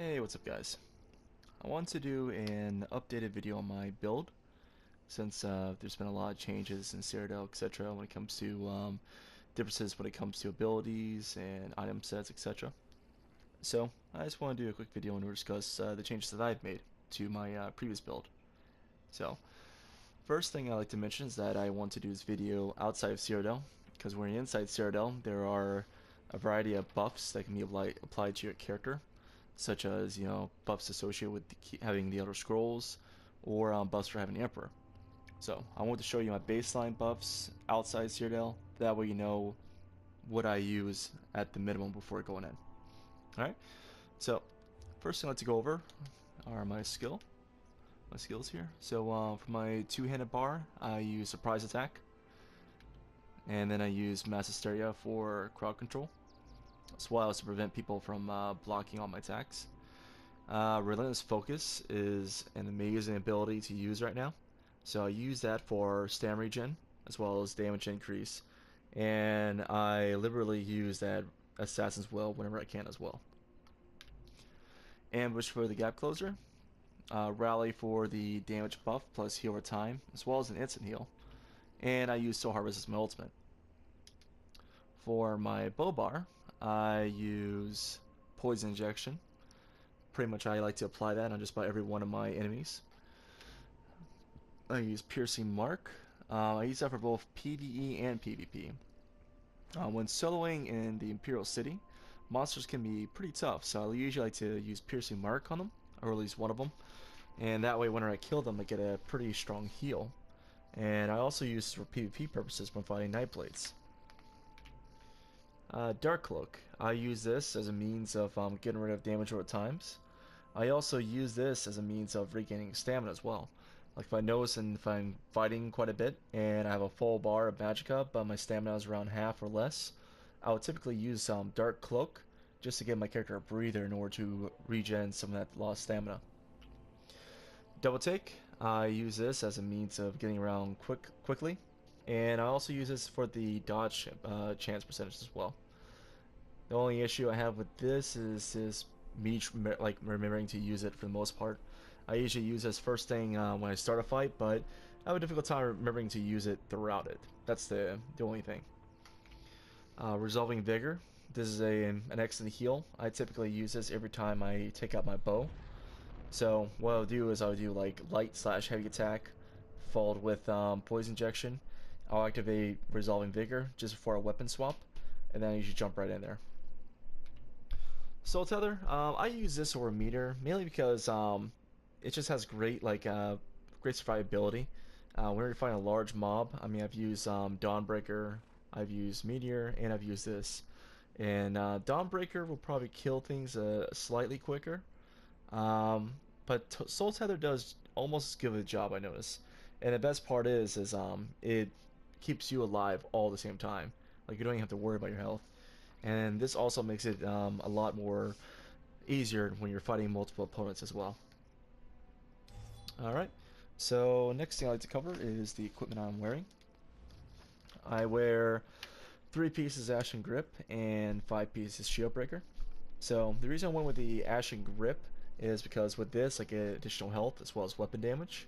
Hey, what's up guys? I want to do an updated video on my build since there's been a lot of changes in Cyrodiil, etc. when it comes to differences when it comes to abilities and item sets, etc. So I just want to do a quick video and discuss the changes that I've made to my previous build. So first thing I like to mention is that I want to do this video outside of Cyrodiil, because when you're inside Cyrodiil there are a variety of buffs that can be applied to your character, such as, buffs associated with having the Elder Scrolls, or buffs for having the Emperor. So I want to show you my baseline buffs outside Cyrodiil. That way you know what I use at the minimum before going in. Alright, so first thing I like to go over are my skills here. So for my two-handed bar, I use Surprise Attack, and then I use Mass Hysteria for crowd control, as well as to prevent people from blocking all my attacks. Relentless Focus is an amazing ability to use right now, so I use that for stam regen as well as damage increase, and I liberally use that Assassin's Will whenever I can as well. Ambush for the gap closer, Rally for the damage buff plus heal over time, as well as an instant heal, and I use Soul Harvest as my ultimate. For my bow bar, I use Poison Injection. Pretty much I like to apply that on just about every one of my enemies. I use Piercing Mark. I use that for both PvE and PvP. When soloing in the Imperial City, monsters can be pretty tough, so I usually like to use Piercing Mark on them, or at least one of them, and that way whenever I kill them I get a pretty strong heal. And I also use this for PvP purposes when fighting Nightblades. Dark Cloak. I use this as a means of getting rid of damage over times. I also use this as a means of regaining stamina as well. Like if I notice and if I'm fighting quite a bit and I have a full bar of magicka but my stamina is around half or less, I would typically use Dark Cloak just to give my character a breather in order to regen some of that lost stamina. Double Take. I use this as a means of getting around quickly, and I also use this for the dodge chance percentage as well. The only issue I have with this is me like remembering to use it for the most part. I usually use this first thing when I start a fight, but I have a difficult time remembering to use it throughout it. That's the only thing. Resolving Vigor. This is an excellent heal. I typically use this every time I take out my bow. So what I'll do is I'll do like light/heavy attack, followed with poison injection. I'll activate Resolving Vigor just before a weapon swap, and then I usually jump right in there. Soul Tether, I use this over meter mainly because it just has great great survivability. Whenever you find a large mob, I mean I've used Dawnbreaker, I've used Meteor, and I've used this. And Dawnbreaker will probably kill things slightly quicker, but Soul Tether does almost as good of a job, I notice. And the best part is it keeps you alive all the same time. Like you don't even have to worry about your health. And this also makes it a lot more easier when you're fighting multiple opponents as well. Alright, so next thing I like to cover is the equipment I'm wearing. I wear 3 pieces Ashen Grip and 5 pieces Shieldbreaker. So the reason I went with the Ashen Grip is because with this I get additional health as well as weapon damage,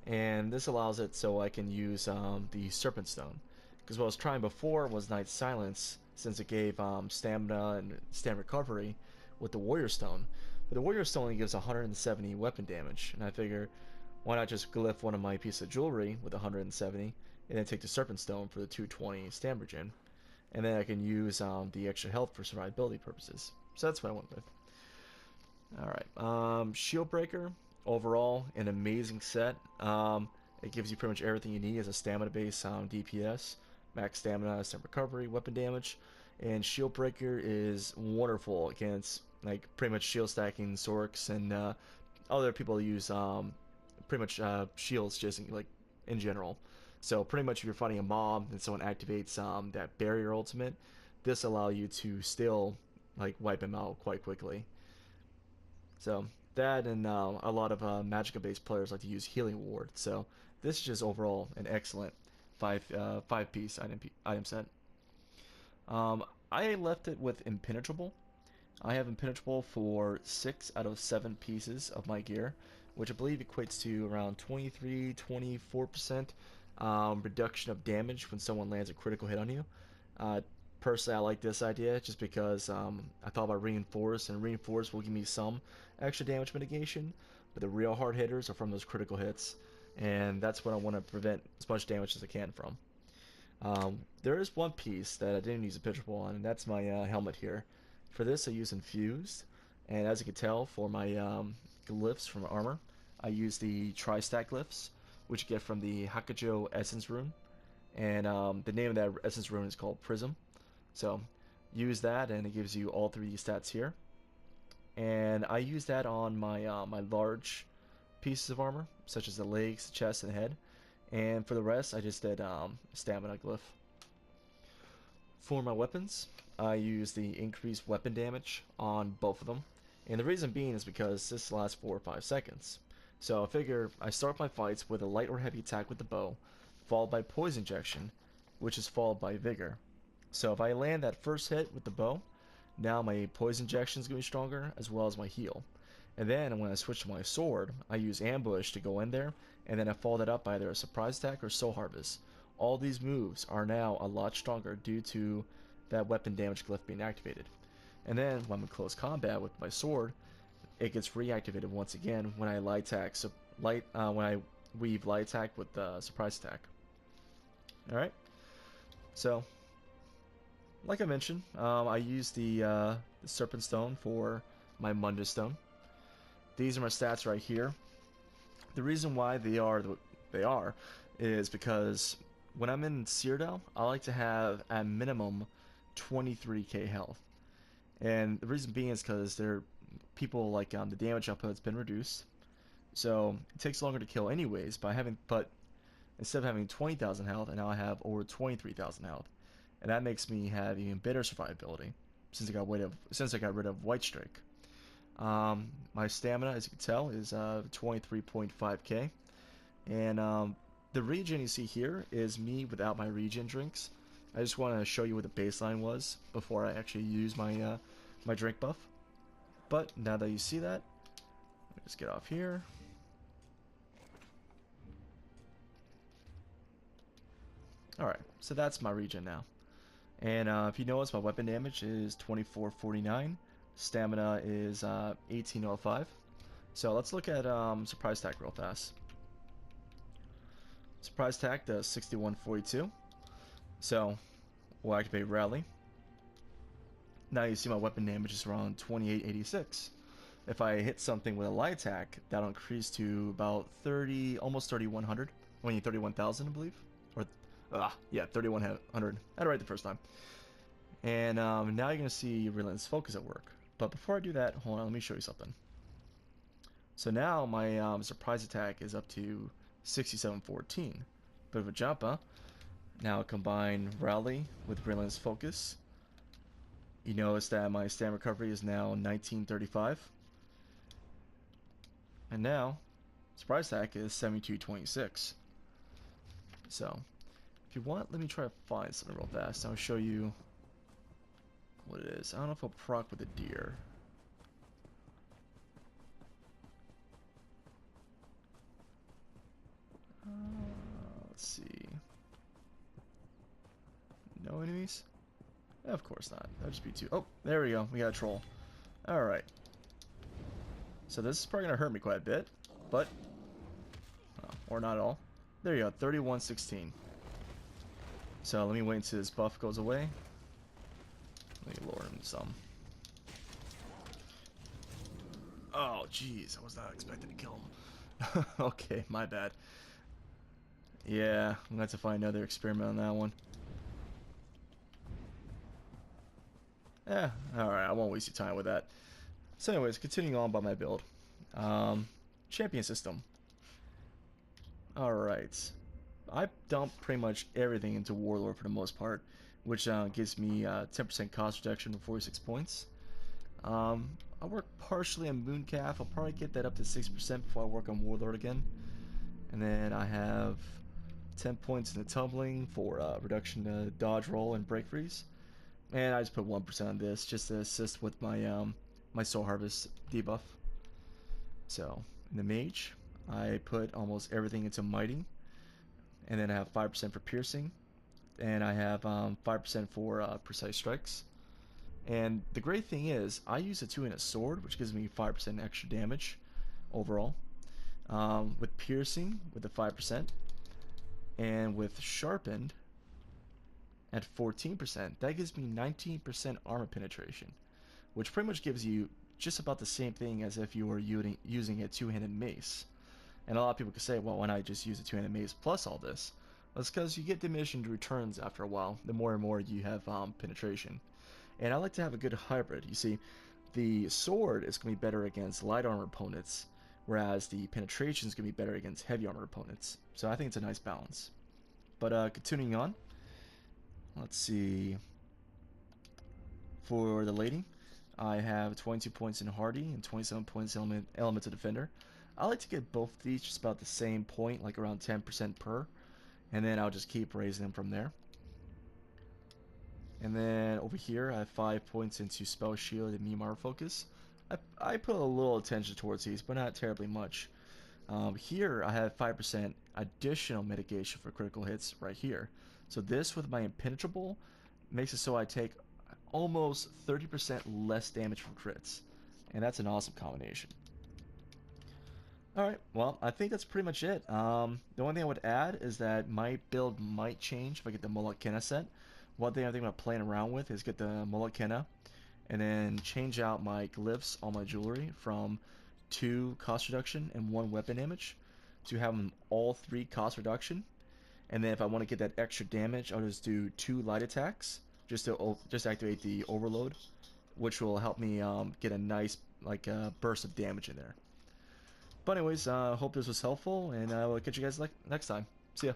and this allows it so I can use the Serpent Stone, because what I was trying before was Night Silence, since it gave stamina and stamina recovery with the Warrior Stone, but the Warrior Stone only gives 170 weapon damage, and I figure why not just glyph one of my pieces of jewelry with 170 and then take the Serpent Stone for the 220 stamina regen, and then I can use the extra health for survivability purposes. So that's what I went with. Alright, Shieldbreaker, overall an amazing set. It gives you pretty much everything you need as a stamina base DPS, max stamina, stamina recovery, weapon damage, and Shieldbreaker is wonderful against like pretty much shield stacking Sorks and other people use pretty much shields just in general. So pretty much if you're fighting a mob and someone activates that barrier ultimate, this allow you to still like wipe him out quite quickly. So that, and a lot of Magicka based players like to use Healing Ward. So this is just overall an excellent five piece item set. I left it with Impenetrable I have impenetrable for 6 out of 7 pieces of my gear, which I believe equates to around 23-24% reduction of damage when someone lands a critical hit on you. Uh, Personally, I like this idea just because I thought about reinforce, and reinforce will give me some extra damage mitigation, but the real hard hitters are from those critical hits, and that's what I want to prevent as much damage as I can from. There is one piece that I didn't use a pitchable on, and that's my helmet here. For this, I use infused, and as you can tell, for my glyphs from armor, I use the tri-stack glyphs, which you get from the Hakujo Essence rune, and the name of that Essence rune is called Prism. So use that, and it gives you all 3 stats here. And I use that on my my large pieces of armor, such as the legs, the chest, and the head. And for the rest, I just did stamina glyph. For my weapons, I use the increased weapon damage on both of them. And the reason being is because this lasts 4 or 5 seconds. So I figure I start my fights with a light or heavy attack with the bow, followed by poison injection, which is followed by vigor. So if I land that first hit with the bow, now my poison injection is going to be stronger, as well as my heal. And then when I switch to my sword, I use ambush to go in there, and then I follow that up by either a surprise attack or soul harvest. All these moves are now a lot stronger due to that weapon damage glyph being activated. And then when I'm in close combat with my sword, it gets reactivated once again when I light attack. So when I weave light attack with the surprise attack. All right. So, like I mentioned, I use the Serpent Stone for my Mundus Stone. These are my stats right here. The reason why they are is because when I'm in Cyrodiil, I like to have at minimum 23k health. And the reason being is because people like the damage output has been reduced, so it takes longer to kill anyways. But instead of having 20,000 health, and now I have over 23,000 health, and that makes me have even better survivability since I got rid of White Strike. My stamina, as you can tell, is 23.5k, and the regen you see here is me without my regen drinks. I just want to show you what the baseline was before I actually use my my drink buff. But now that you see that, let me just get off here. Alright, so that's my regen now. And if you notice, my weapon damage is 2449. Stamina is 1805. So let's look at surprise attack real fast. Surprise attack does 6142. So we'll activate rally. Now you see my weapon damage is around 2886. If I hit something with a light attack, that'll increase to about almost 3100. 31,000, I believe. Or yeah, 3100. I had it right the first time. And now you're gonna see Relentless Focus at work. But before I do that, hold on, let me show you something. So now my surprise attack is up to 6714. Bit of a jump, huh? Now combine Rally with Relentless Focus. You notice that my stamina recovery is now 1935. And now, surprise attack is 7226. So, if you want, let me try to find something real fast. I'll show you what it is. I don't know if I'll proc with a deer. Let's see. No enemies? Of course not. That'd just be too... Oh, there we go. We got a troll. Alright. So this is probably going to hurt me quite a bit, but... Oh, or not at all. There you go. 3116. So let me wait until this buff goes away. Let me lower him some. Oh, jeez. I was not expecting to kill him. Okay, my bad. Yeah, I'm going to have to find another experiment on that one. Alright, I won't waste your time with that. So anyways, continuing on by my build. Champion system. Alright. I dump pretty much everything into Warlord for the most part, which gives me 10% cost reduction for 46 points. I work partially on Mooncalf. I'll probably get that up to 6% before I work on Warlord again. And then I have 10 points in the Tumbling for reduction to dodge roll and break freeze. And I just put 1% on this just to assist with my my soul harvest debuff. So in the mage, I put almost everything into mighting, and then I have 5% for piercing, and I have 5% for precise strikes. And the great thing is, I use a 2-handed sword, which gives me 5% extra damage overall. With piercing, with the 5%, and with sharpened at 14%, that gives me 19% armor penetration, which pretty much gives you just about the same thing as if you were using a 2-handed mace. And a lot of people could say, well, why not just use a 2-handed mace plus all this? Well, it's because you get diminishing returns after a while, the more and more you have penetration. And I like to have a good hybrid. You see, the sword is going to be better against light armor opponents, whereas the penetration is going to be better against heavy armor opponents. So I think it's a nice balance. But continuing on, let's see. For the lady, I have 22 points in Hardy and 27 points in Elemental Defender. I like to get both of these just about the same point, like around 10% per, and then I'll just keep raising them from there. And then over here, I have 5 points into Spell Shield and Mimar Focus. I put a little attention towards these, but not terribly much. Here, I have 5% additional mitigation for critical hits right here. So this, with my Impenetrable, makes it so I take almost 30% less damage from crits. And that's an awesome combination. Alright, well, I think that's pretty much it. The only thing I would add is that my build might change if I get the Molokena set. One thing I think I'm playing around with is get the Molokena and then change out my glyphs on my jewelry from 2 cost reduction and 1 weapon damage to have them all 3 cost reduction. And then if I want to get that extra damage, I'll just do 2 light attacks just to activate the overload, which will help me get a nice burst of damage in there. But anyways, hope this was helpful, and I will catch you guys next time. See ya.